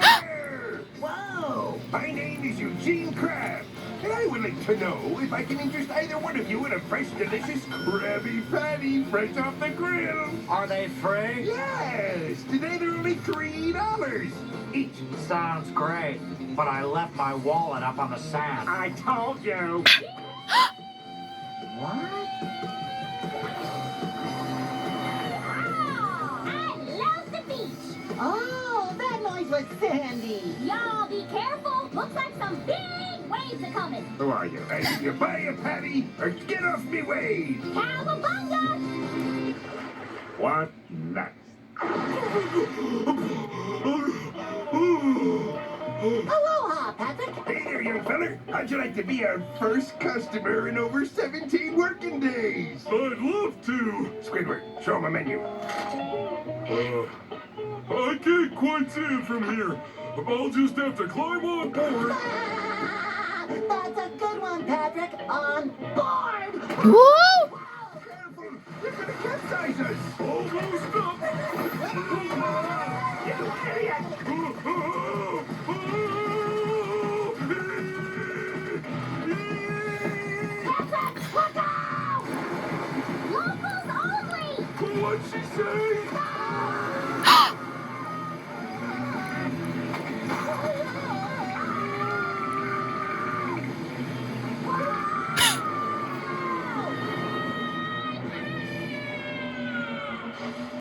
there! Whoa! My name is Eugene Crab. And I would like to know if I can interest either one of you in a fresh, delicious Krabby Patty fresh off the grill. Are they free? Yes! Today they're only $3 each. Sounds great, but I left my wallet up on the sand. I told you. What? I love the beach. Oh, that noise was Sandy. Y'all be careful. Looks like some big waves are coming. Who are you? You buy a patty or get off me way? Cowabunga! What next? Aloha, Patrick. Hey there, young feller. How'd you like to be our first customer in over 17 working days? I'd love to. Squidward, show him a menu. I can't quite see it from here. I'll just have to climb on board. Ah, that's a good one, Patrick. On board. Woo! Careful! You're gonna capsize us! Almost up. You idiot! Patrick, look out! Locals only! What'd she say?